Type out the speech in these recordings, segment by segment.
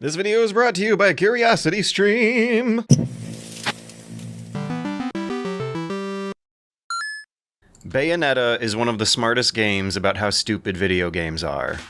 This video is brought to you by Curiosity Stream. Bayonetta is one of the smartest games about how stupid video games are.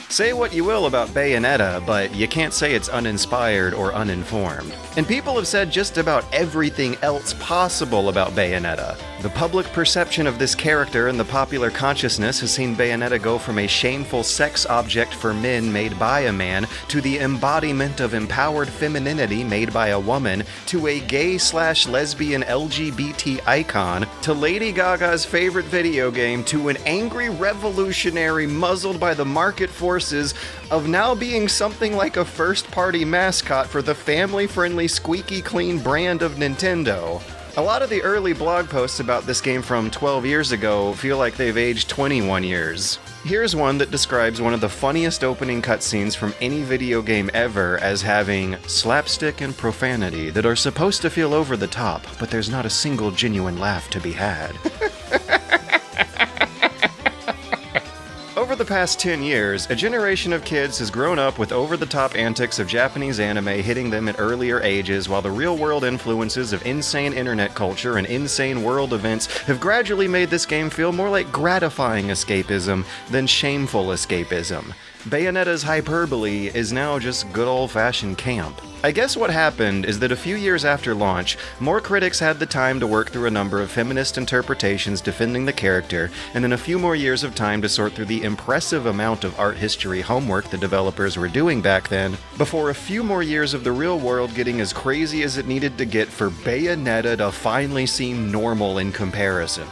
Say what you will about Bayonetta, but you can't say it's uninspired or uninformed. And people have said just about everything else possible about Bayonetta. The public perception of this character in the popular consciousness has seen Bayonetta go from a shameful sex object for men made by a man, to the embodiment of empowered femininity made by a woman, to a gay/lesbian LGBT icon, to Lady Gaga's favorite video game, to an angry revolutionary muzzled by the market forces of now being something like a first-party mascot for the family-friendly, squeaky-clean brand of Nintendo. A lot of the early blog posts about this game from 12 years ago feel like they've aged 21 years. Here's one that describes one of the funniest opening cutscenes from any video game ever as having slapstick and profanity that are supposed to feel over the top, but there's not a single genuine laugh to be had. Over the past 10 years, a generation of kids has grown up with over-the-top antics of Japanese anime hitting them at earlier ages, while the real-world influences of insane internet culture and insane world events have gradually made this game feel more like gratifying escapism than shameful escapism. Bayonetta's hyperbole is now just good old-fashioned camp. I guess what happened is that a few years after launch, more critics had the time to work through a number of feminist interpretations defending the character, and then a few more years of time to sort through the impressive amount of art history homework the developers were doing back then, before a few more years of the real world getting as crazy as it needed to get for Bayonetta to finally seem normal in comparison.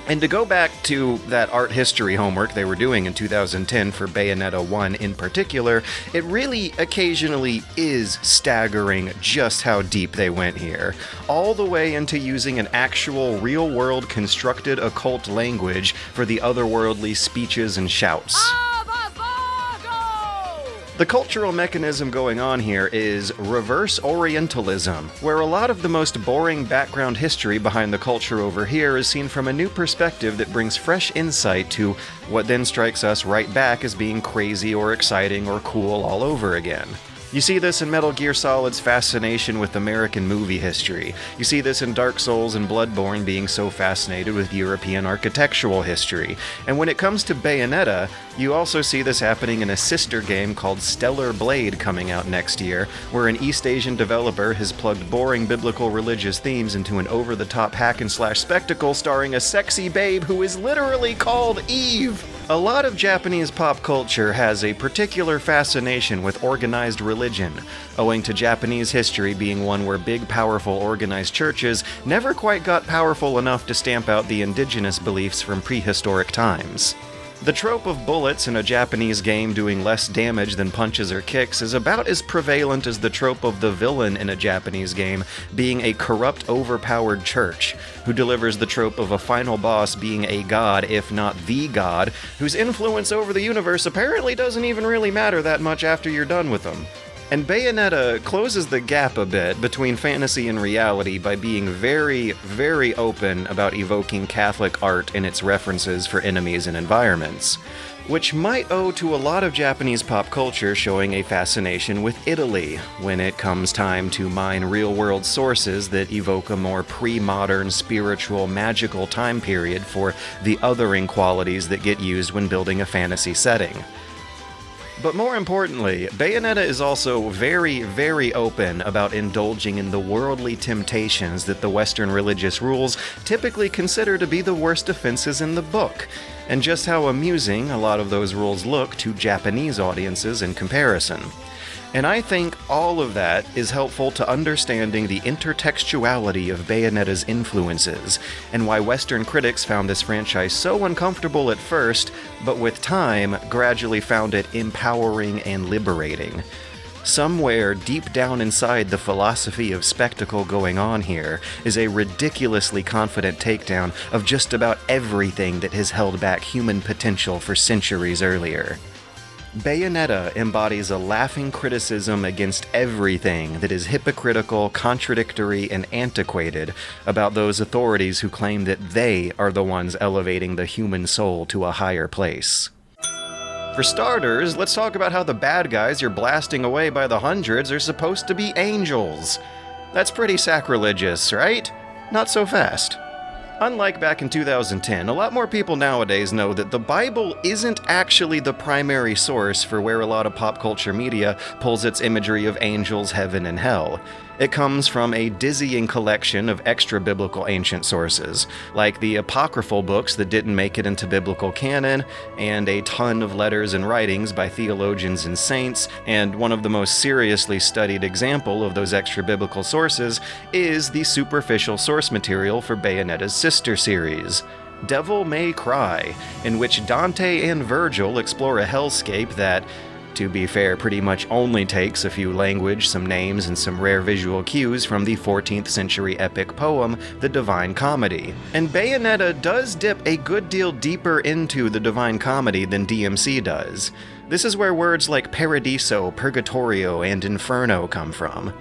And to go back to that art history homework they were doing in 2010 for Bayonetta 1 in particular, it really occasionally is staggering just how deep they went here. All the way into using an actual real-world constructed occult language for the otherworldly speeches and shouts. The cultural mechanism going on here is Reverse-Orientalism, where a lot of the most boring background history behind the culture over here is seen from a new perspective that brings fresh insight to what then strikes us right back as being crazy or exciting or cool all over again. You see this in Metal Gear Solid's fascination with American movie history. You see this in Dark Souls and Bloodborne being so fascinated with European architectural history. And when it comes to Bayonetta, you also see this happening in a sister game called Stellar Blade coming out next year, where an East Asian developer has plugged boring biblical religious themes into an over-the-top hack-and-slash spectacle starring a sexy babe who is literally called Eve. A lot of Japanese pop culture has a particular fascination with organized religion, owing to Japanese history being one where big, powerful, organized churches never quite got powerful enough to stamp out the indigenous beliefs from prehistoric times. The trope of bullets in a Japanese game doing less damage than punches or kicks is about as prevalent as the trope of the villain in a Japanese game being a corrupt, overpowered church, who delivers the trope of a final boss being a god, if not the god, whose influence over the universe apparently doesn't even really matter that much after you're done with them. And Bayonetta closes the gap a bit between fantasy and reality by being very, very open about evoking Catholic art in its references for enemies and environments, which might owe to a lot of Japanese pop culture showing a fascination with Italy when it comes time to mine real-world sources that evoke a more pre-modern, spiritual, magical time period for the othering qualities that get used when building a fantasy setting. But more importantly, Bayonetta is also very, very open about indulging in the worldly temptations that the Western religious rules typically consider to be the worst offenses in the book, and just how amusing a lot of those rules look to Japanese audiences in comparison. And I think all of that is helpful to understanding the intertextuality of Bayonetta's influences, and why Western critics found this franchise so uncomfortable at first, but with time gradually found it empowering and liberating. Somewhere deep down inside the philosophy of spectacle going on here is a ridiculously confident takedown of just about everything that has held back human potential for centuries earlier. Bayonetta embodies a laughing criticism against everything that is hypocritical, contradictory, and antiquated about those authorities who claim that they are the ones elevating the human soul to a higher place. For starters, let's talk about how the bad guys you're blasting away by the hundreds are supposed to be angels. That's pretty sacrilegious, right? Not so fast. Unlike back in 2010, a lot more people nowadays know that the Bible isn't actually the primary source for where a lot of pop culture media pulls its imagery of angels, heaven, and hell. It comes from a dizzying collection of extra-biblical ancient sources, like the apocryphal books that didn't make it into biblical canon, and a ton of letters and writings by theologians and saints, and one of the most seriously studied example of those extra-biblical sources is the superficial source material for Bayonetta's sister series, Devil May Cry, in which Dante and Virgil explore a hellscape that, to be fair, pretty much only takes a few language, some names, and some rare visual cues from the 14th century epic poem, The Divine Comedy. And Bayonetta does dip a good deal deeper into the Divine Comedy than DMC does. This is where words like Paradiso, Purgatorio, and Inferno come from.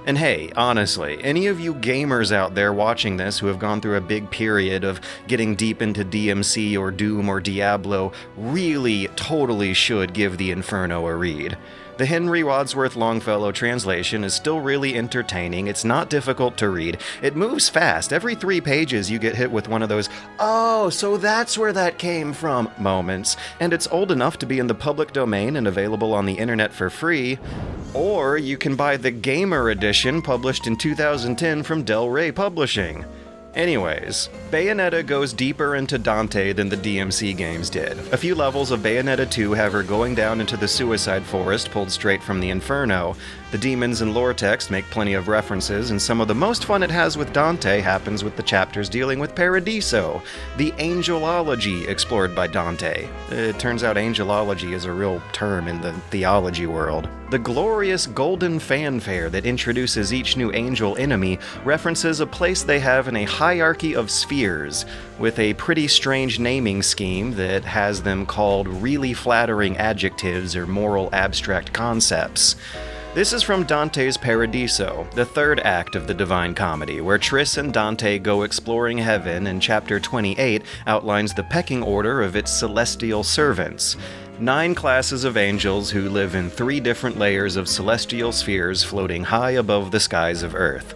And hey, honestly, any of you gamers out there watching this who have gone through a big period of getting deep into DMC or Doom or Diablo really totally should give the Inferno a read. The Henry Wadsworth Longfellow translation is still really entertaining, it's not difficult to read, it moves fast, every 3 pages you get hit with one of those, "Oh, so that's where that came from" moments, and it's old enough to be in the public domain and available on the internet for free, or you can buy the Gamer Edition published in 2010 from Del Rey Publishing. Anyways, Bayonetta goes deeper into Dante than the DMC games did. A few levels of Bayonetta 2 have her going down into the suicide forest pulled straight from the Inferno. The demons and lore text make plenty of references, and some of the most fun it has with Dante happens with the chapters dealing with Paradiso, the Angel-ology explored by Dante. It turns out Angel-ology is a real term in the theology world. The glorious golden fanfare that introduces each new angel enemy references a place they have in a hierarchy of spheres, with a pretty strange naming scheme that has them called really flattering adjectives or moral abstract concepts. This is from Dante's Paradiso, the third act of the Divine Comedy, where Tris and Dante go exploring heaven, and chapter 28 outlines the pecking order of its celestial servants. 9 classes of angels who live in 3 different layers of celestial spheres floating high above the skies of Earth.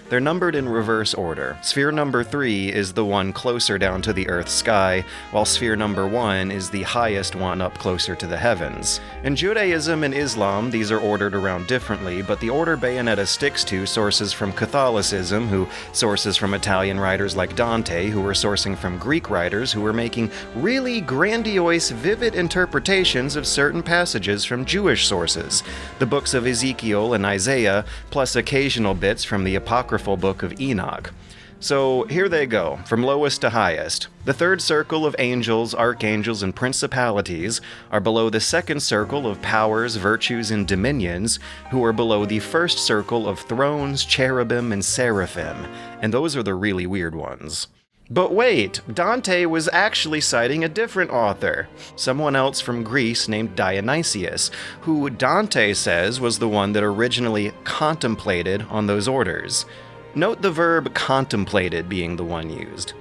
They're numbered in reverse order. Sphere number 3 is the one closer down to the Earth's sky, while sphere number 1 is the highest one up closer to the heavens. In Judaism and Islam, these are ordered around differently, but the order Bayonetta sticks to sources from Catholicism, who sources from Italian writers like Dante, who were sourcing from Greek writers who were making really grandiose, vivid interpretations of certain passages from Jewish sources, the books of Ezekiel and Isaiah, plus occasional bits from the Apocryphal Book of Enoch. So here they go, from lowest to highest. The third circle of angels, archangels, and principalities are below the second circle of powers, virtues, and dominions, who are below the first circle of thrones, cherubim, and seraphim. And those are the really weird ones. But wait, Dante was actually citing a different author, someone else from Greece named Dionysius, who Dante says was the one that originally contemplated on those orders. Note the verb contemplated being the one used.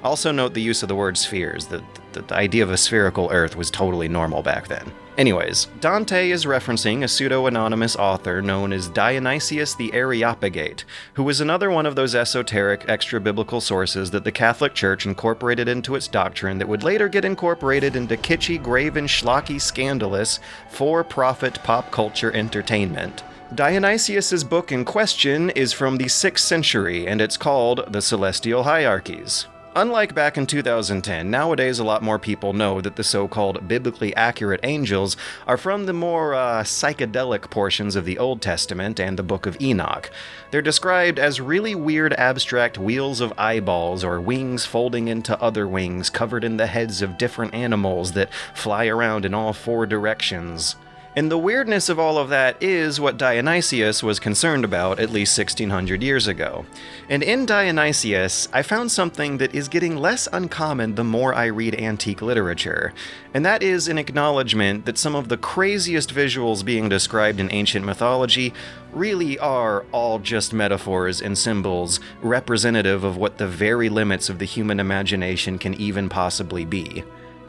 Also note the use of the word spheres. The idea of a spherical Earth was totally normal back then. Anyways, Dante is referencing a pseudo-anonymous author known as Dionysius the Areopagite, who was another one of those esoteric, extra-biblical sources that the Catholic Church incorporated into its doctrine that would later get incorporated into kitschy, graven, schlocky, scandalous, for-profit pop culture entertainment. Dionysius's book in question is from the 6th century, and it's called The Celestial Hierarchies. Unlike back in 2010, nowadays a lot more people know that the so-called biblically accurate angels are from the more psychedelic portions of the Old Testament and the Book of Enoch. They're described as really weird abstract wheels of eyeballs or wings folding into other wings covered in the heads of different animals that fly around in all 4 directions. And the weirdness of all of that is what Dionysius was concerned about at least 1600 years ago. And in Dionysius, I found something that is getting less uncommon the more I read antique literature, and that is an acknowledgement that some of the craziest visuals being described in ancient mythology really are all just metaphors and symbols representative of what the very limits of the human imagination can even possibly be.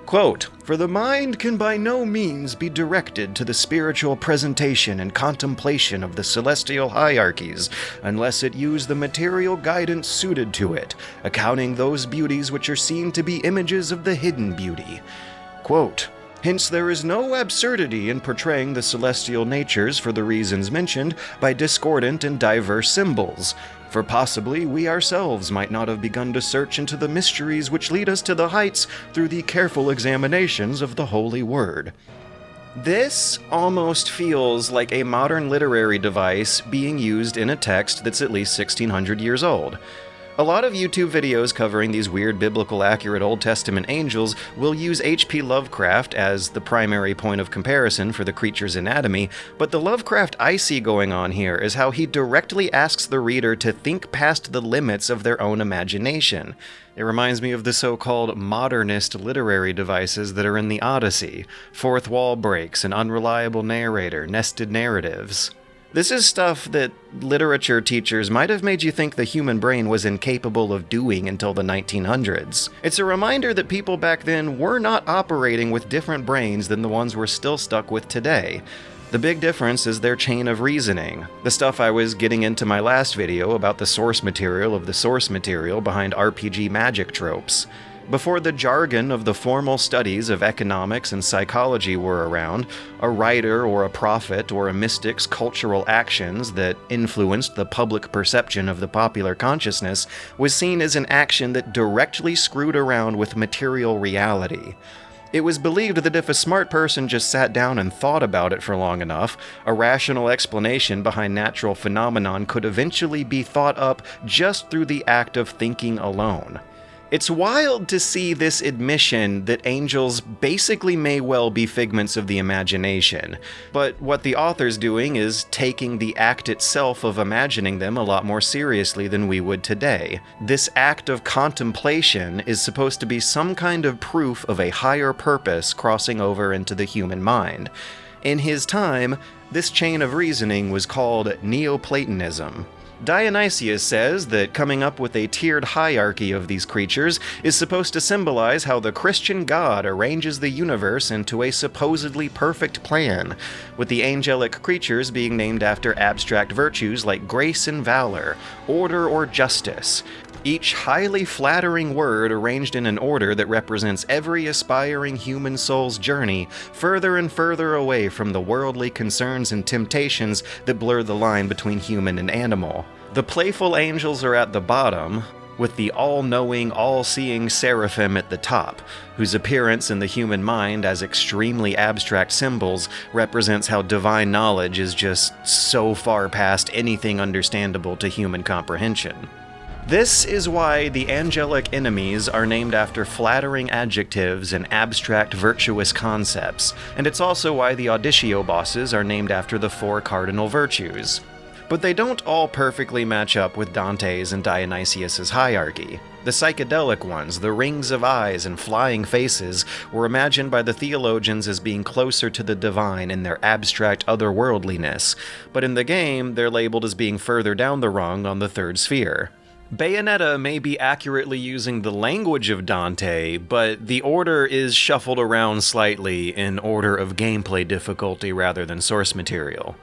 Quote, "For the mind can by no means be directed to the spiritual presentation and contemplation of the celestial hierarchies, unless it use the material guidance suited to it, accounting those beauties which are seen to be images of the hidden beauty." Quote, "Hence there is no absurdity in portraying the celestial natures for the reasons mentioned by discordant and diverse symbols. For possibly we ourselves might not have begun to search into the mysteries which lead us to the heights through the careful examinations of the Holy Word." This almost feels like a modern literary device being used in a text that's at least 1600 years old. A lot of YouTube videos covering these weird biblical accurate Old Testament angels will use H.P. Lovecraft as the primary point of comparison for the creature's anatomy, but the Lovecraft I see going on here is how he directly asks the reader to think past the limits of their own imagination. It reminds me of the so-called modernist literary devices that are in the Odyssey: fourth wall breaks, an unreliable narrator, nested narratives. This is stuff that literature teachers might have made you think the human brain was incapable of doing until the 1900s. It's a reminder that people back then were not operating with different brains than the ones we're still stuck with today. The big difference is their chain of reasoning. The stuff I was getting into my last video about the source material of the source material behind RPG magic tropes. Before the jargon of the formal studies of economics and psychology were around, a writer or a prophet or a mystic's cultural actions that influenced the public perception of the popular consciousness was seen as an action that directly screwed around with material reality. It was believed that if a smart person just sat down and thought about it for long enough, a rational explanation behind natural phenomenon could eventually be thought up just through the act of thinking alone. It's wild to see this admission that angels basically may well be figments of the imagination, but what the author's doing is taking the act itself of imagining them a lot more seriously than we would today. This act of contemplation is supposed to be some kind of proof of a higher purpose crossing over into the human mind. In his time, this chain of reasoning was called Neoplatonism. Dionysius says that coming up with a tiered hierarchy of these creatures is supposed to symbolize how the Christian God arranges the universe into a supposedly perfect plan, with the angelic creatures being named after abstract virtues like grace and valor, order or justice. Each highly flattering word arranged in an order that represents every aspiring human soul's journey further and further away from the worldly concerns and temptations that blur the line between human and animal. The playful angels are at the bottom, with the all-knowing, all-seeing seraphim at the top, whose appearance in the human mind as extremely abstract symbols represents how divine knowledge is just so far past anything understandable to human comprehension. This is why the angelic enemies are named after flattering adjectives and abstract virtuous concepts, and it's also why the Auditio bosses are named after the four cardinal virtues. But they don't all perfectly match up with Dante's and Dionysius's hierarchy. The psychedelic ones, the rings of eyes and flying faces, were imagined by the theologians as being closer to the divine in their abstract otherworldliness, but in the game, they're labeled as being further down the rung on the third sphere. Bayonetta may be accurately using the language of Dante, but the order is shuffled around slightly in order of gameplay difficulty rather than source material.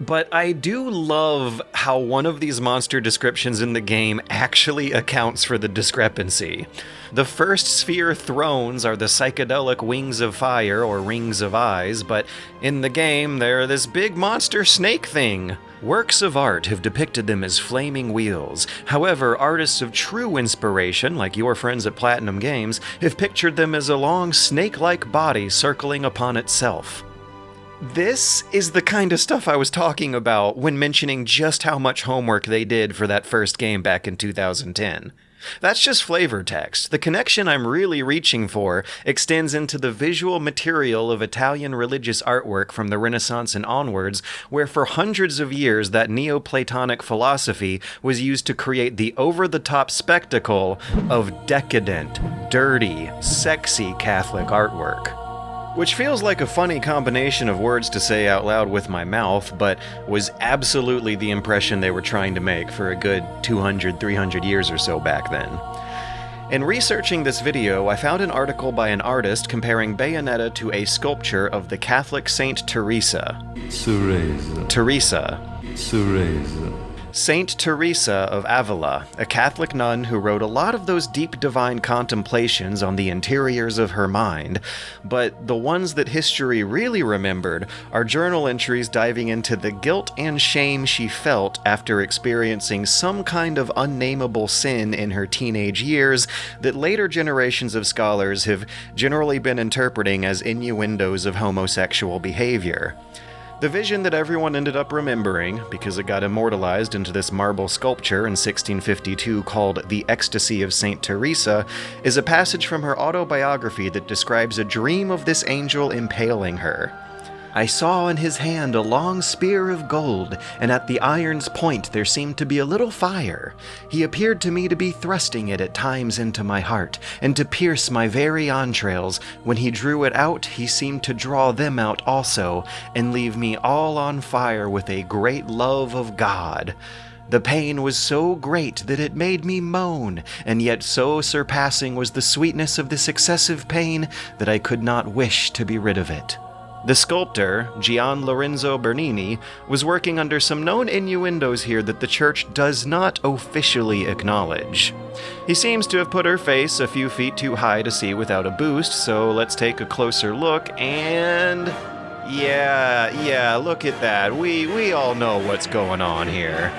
But I do love how one of these monster descriptions in the game actually accounts for the discrepancy. The first sphere thrones are the psychedelic wings of fire or rings of eyes, but in the game they're this big monster snake thing. Works of art have depicted them as flaming wheels. However, artists of true inspiration, like your friends at Platinum Games, have pictured them as a long snake-like body circling upon itself. This is the kind of stuff I was talking about when mentioning just how much homework they did for that first game back in 2010. That's just flavor text. The connection I'm really reaching for extends into the visual material of Italian religious artwork from the Renaissance and onwards, where for hundreds of years that Neoplatonic philosophy was used to create the over-the-top spectacle of decadent, dirty, sexy Catholic artwork. Which feels like a funny combination of words to say out loud with my mouth, but was absolutely the impression they were trying to make for a good 200, 300 years or so back then. In researching this video, I found an article by an artist comparing Bayonetta to a sculpture of the Catholic Saint Teresa. Saint Teresa of Avila, a Catholic nun who wrote a lot of those deep divine contemplations on the interiors of her mind, but the ones that history really remembered are journal entries diving into the guilt and shame she felt after experiencing some kind of unnameable sin in her teenage years that later generations of scholars have generally been interpreting as innuendos of homosexual behavior. The vision that everyone ended up remembering, because it got immortalized into this marble sculpture in 1652 called The Ecstasy of St. Teresa, is a passage from her autobiography that describes a dream of this angel impaling her. I saw in his hand a long spear of gold, and at the iron's point there seemed to be a little fire. He appeared to me to be thrusting it at times into my heart, and to pierce my very entrails. When he drew it out, he seemed to draw them out also, and leave me all on fire with a great love of God. The pain was so great that it made me moan, and yet so surpassing was the sweetness of this excessive pain that I could not wish to be rid of it. The sculptor, Gian Lorenzo Bernini, was working under some known innuendos here that the church does not officially acknowledge. He seems to have put her face a few feet too high to see without a boost, so let's take a closer look, and... Yeah, look at that. We all know what's going on here.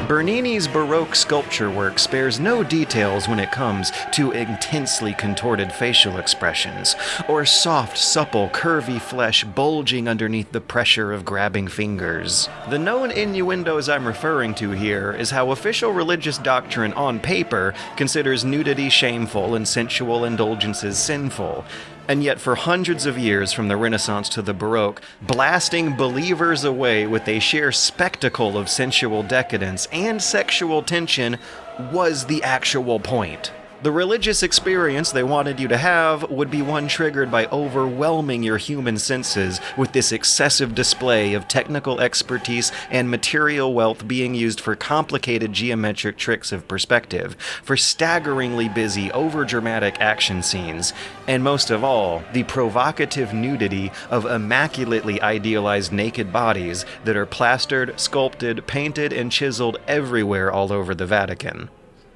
Bernini's Baroque sculpture work spares no details when it comes to intensely contorted facial expressions, or soft, supple, curvy flesh bulging underneath the pressure of grabbing fingers. The known innuendos I'm referring to here is how official religious doctrine on paper considers nudity shameful and sensual indulgences sinful. And yet for hundreds of years from the Renaissance to the Baroque, blasting believers away with a sheer spectacle of sensual decadence and sexual tension was the actual point. The religious experience they wanted you to have would be one triggered by overwhelming your human senses with this excessive display of technical expertise and material wealth being used for complicated geometric tricks of perspective, for staggeringly busy, overdramatic action scenes, and most of all, the provocative nudity of immaculately idealized naked bodies that are plastered, sculpted, painted, and chiseled everywhere all over the Vatican.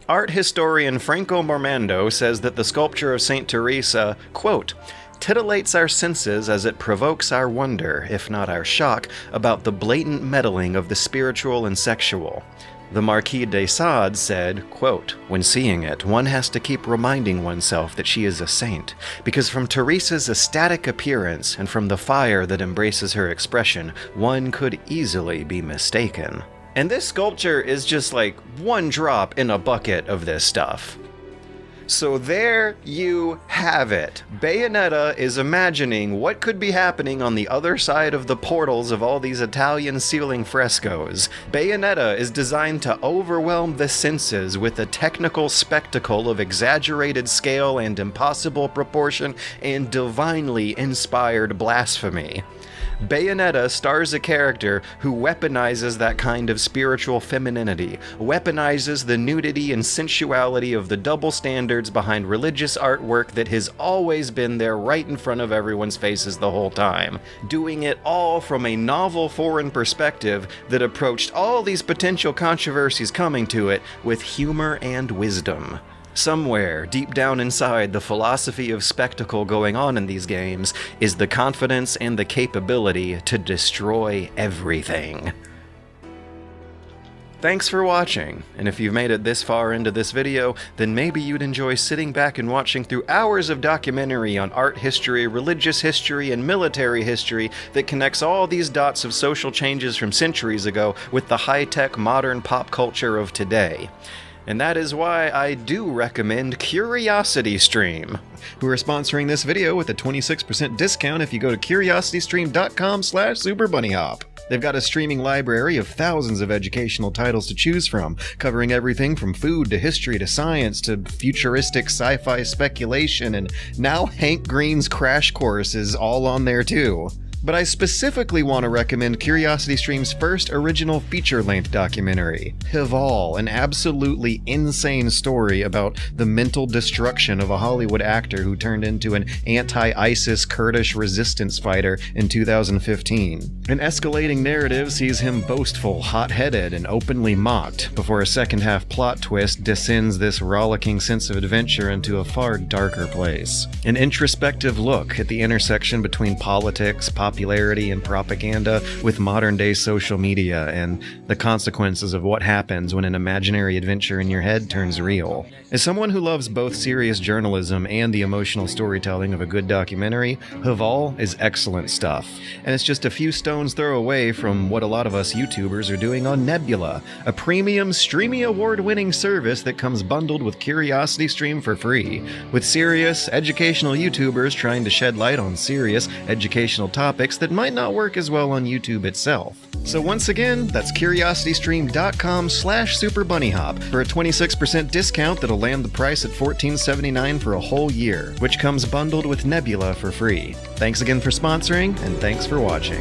Art historian Franco Mormando says that the sculpture of St. Teresa, quote, titillates our senses as it provokes our wonder, if not our shock, about the blatant meddling of the spiritual and sexual. The Marquis de Sade said, quote, when seeing it, one has to keep reminding oneself that she is a saint, because from Teresa's ecstatic appearance and from the fire that embraces her expression, one could easily be mistaken. And this sculpture is just like one drop in a bucket of this stuff. So there you have it. Bayonetta is imagining what could be happening on the other side of the portals of all these Italian ceiling frescoes. Bayonetta is designed to overwhelm the senses with a technical spectacle of exaggerated scale and impossible proportion and divinely inspired blasphemy. Bayonetta stars a character who weaponizes that kind of spiritual femininity, weaponizes the nudity and sensuality of the double standards behind religious artwork that has always been there right in front of everyone's faces the whole time, doing it all from a novel foreign perspective that approached all these potential controversies coming to it with humor and wisdom. Somewhere, deep down inside the philosophy of spectacle going on in these games is the confidence and the capability to destroy everything. Thanks for watching, and if you've made it this far into this video, then maybe you'd enjoy sitting back and watching through hours of documentary on art history, religious history, and military history that connects all these dots of social changes from centuries ago with the high-tech modern pop culture of today. And that is why I do recommend CuriosityStream, who are sponsoring this video with a 26% discount if you go to curiositystream.com/SuperBunnyHop. They've got a streaming library of thousands of educational titles to choose from, covering everything from food to history to science to futuristic sci-fi speculation, and now Hank Green's Crash Course is all on there too. But I specifically want to recommend CuriosityStream's first original feature-length documentary, Hival, an absolutely insane story about the mental destruction of a Hollywood actor who turned into an anti-ISIS Kurdish resistance fighter in 2015. An escalating narrative sees him boastful, hot-headed, and openly mocked, before a second-half plot twist descends this rollicking sense of adventure into a far darker place. An introspective look at the intersection between politics, popularity, and propaganda with modern-day social media, and the consequences of what happens when an imaginary adventure in your head turns real. As someone who loves both serious journalism and the emotional storytelling of a good documentary, Hival is excellent stuff. And it's just a few stones throw away from what a lot of us YouTubers are doing on Nebula, a premium streaming award-winning service that comes bundled with CuriosityStream for free, with serious, educational YouTubers trying to shed light on serious, educational topics that might not work as well on YouTube itself. So once again, that's curiositystream.com/SuperBunnyHop for a 26% discount that'll land the price at $14.79 for a whole year, which comes bundled with Nebula for free. Thanks again for sponsoring, and thanks for watching.